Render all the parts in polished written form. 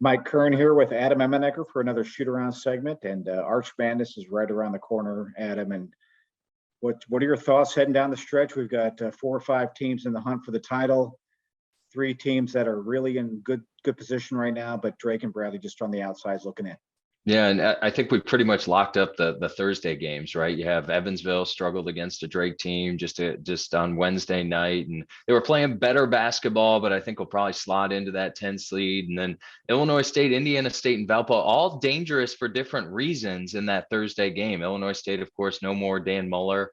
Mike Kern here with Adam Emmenecker for another shoot-around segment, and Arch Madness is right around the corner, Adam. And what are your thoughts heading down the stretch? We've got 4 or 5 teams in the hunt for the title, 3 teams that are really in good position right now, but Drake and Bradley just on the outsides looking in. Yeah, and I think we pretty much locked up the Thursday games, right? You have Evansville struggled against a Drake team just on Wednesday night, and they were playing better basketball, but I think we'll probably slot into that 10 lead. And then Illinois State, Indiana State, and Valpo, all dangerous for different reasons in that Thursday game. Illinois State, of course, no more Dan Muller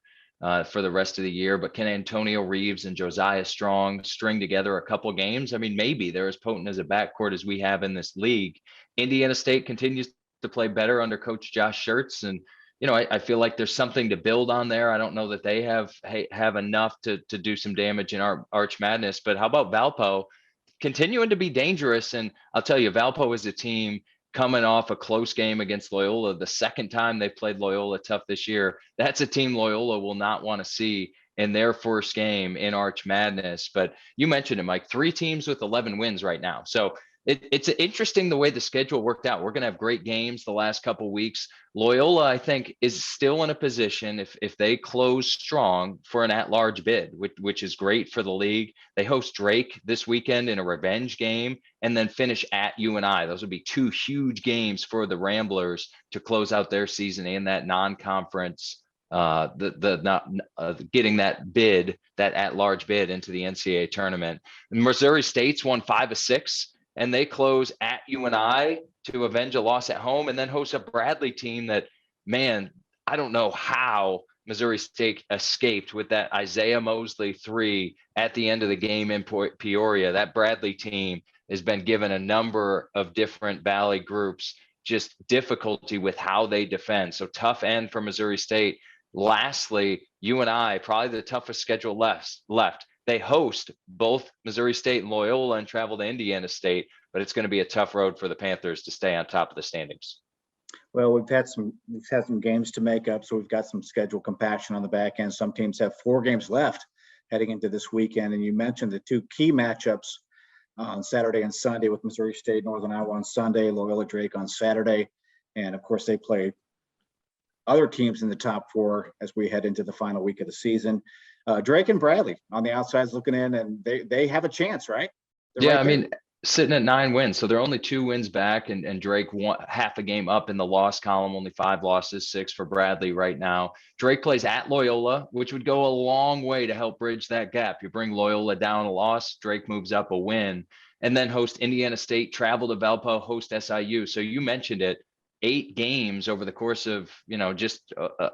for the rest of the year, but can Antonio Reeves and Josiah Strong string together a couple games? I mean, maybe they're as potent as a backcourt as we have in this league. Indiana State continues to play better under Coach Josh Schertz. And, I feel like there's something to build on there. I don't know that they have enough to do some damage in our Arch Madness, but how about Valpo continuing to be dangerous? And I'll tell you, Valpo is a team coming off a close game against Loyola. The second time they played Loyola tough this year. That's a team Loyola will not want to see in their first game in Arch Madness. But you mentioned it, Mike, 3 teams with 11 wins right now. So it's interesting the way the schedule worked out. We're going to have great games the last couple of weeks. Loyola, I think, is still in a position if they close strong for an at-large bid, which is great for the league. They host Drake this weekend in a revenge game and then finish at UNI. Those would be 2 huge games for the Ramblers to close out their season in that non-conference, getting that bid, that at-large bid into the NCAA tournament. Missouri State's won 5 of 6. And they close at UNI to avenge a loss at home and then host a Bradley team that, man, I don't know how Missouri State escaped with that Isaiah Mosley 3 at the end of the game in Peoria. That Bradley team has been given a number of different Valley groups, just difficulty with how they defend. So tough end for Missouri State. Lastly, UNI, probably the toughest schedule left. They host both Missouri State and Loyola and travel to Indiana State, but it's going to be a tough road for the Panthers to stay on top of the standings. Well, we've had some games to make up, so we've got some schedule compaction on the back end. Some teams have 4 games left heading into this weekend, and you mentioned the 2 key matchups on Saturday and Sunday with Missouri State, Northern Iowa on Sunday, Loyola Drake on Saturday, and of course they play other teams in the top 4 as we head into the final week of the season. Drake and Bradley on the outsides looking in, and they have a chance, right? Yeah, right, I mean, sitting at 9 wins, so they're only 2 wins back, and Drake half a game up in the loss column, only 5 losses, 6 for Bradley right now. Drake plays at Loyola, which would go a long way to help bridge that gap. You bring Loyola down a loss, Drake moves up a win, and then host Indiana State, travel to Valpo, host SIU. So you mentioned it, 8 games over the course of,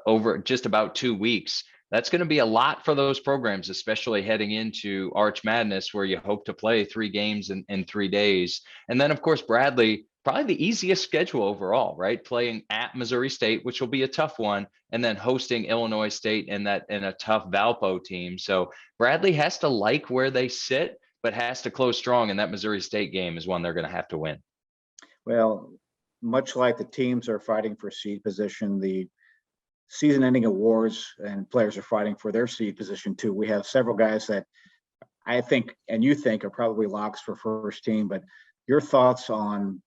over just about 2 weeks. That's going to be a lot for those programs, especially heading into Arch Madness, where you hope to play 3 games in 3 days. And then, of course, Bradley, probably the easiest schedule overall, right? Playing at Missouri State, which will be a tough one, and then hosting Illinois State in a tough Valpo team. So Bradley has to like where they sit, but has to close strong. And that Missouri State game is one they're going to have to win. Well, much like the teams are fighting for seed position, the season-ending awards and players are fighting for their seed position too. We have several guys that I think and you think are probably locks for first team, but your thoughts on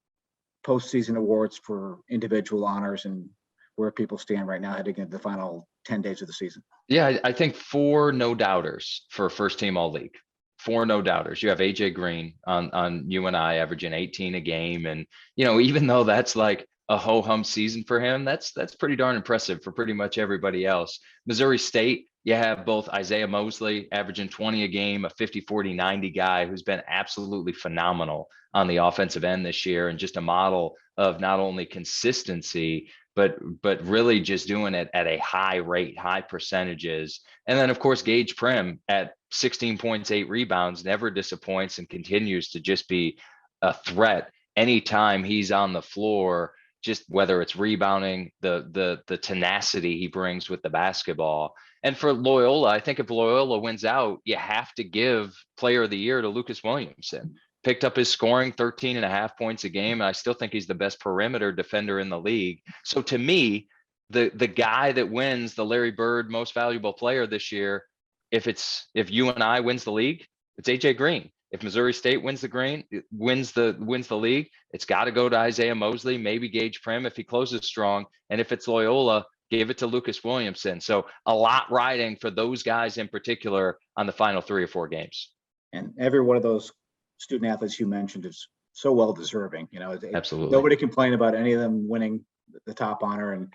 postseason awards for individual honors and where people stand right now heading into the final 10 days of the season? Yeah, I think 4 no doubters for first team all league. 4 no doubters. You have AJ Green on UNI averaging 18 a game, and even though that's like a ho-hum season for him, that's pretty darn impressive for pretty much everybody else. Missouri State, you have both Isaiah Mosley averaging 20 a game, a 50, 40, 90 guy who's been absolutely phenomenal on the offensive end this year, and just a model of not only consistency, but really just doing it at a high rate, high percentages. And then, of course, Gage Prim at 16 points, 8 rebounds, never disappoints and continues to just be a threat anytime he's on the floor, just whether it's rebounding, the tenacity he brings with the basketball. And for Loyola, I think if Loyola wins out, you have to give Player of the Year to Lucas Williamson. Picked up his scoring, 13.5 points a game. And I still think he's the best perimeter defender in the league. So to me, the guy that wins the Larry Bird Most Valuable Player this year, if UNI wins the league, it's AJ Green. If Missouri State wins the league, it's got to go to Isaiah Mosley, maybe Gage Prim if he closes strong. And if it's Loyola, give it to Lucas Williamson. So a lot riding for those guys in particular on the final 3 or 4 games. And every one of those student athletes you mentioned is so well deserving. Absolutely. Nobody complained about any of them winning the top honor,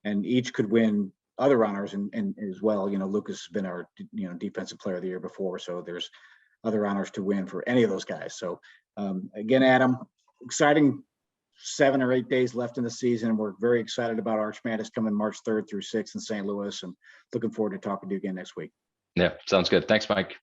and each could win other honors and as well. Lucas has been our defensive player of the year before, so there's other honors to win for any of those guys. So again, Adam, exciting 7 or 8 days left in the season, and we're very excited about Arch Madness coming March 3rd through 6th in St. Louis, and looking forward to talking to you again next week. Yeah, sounds good. Thanks, Mike.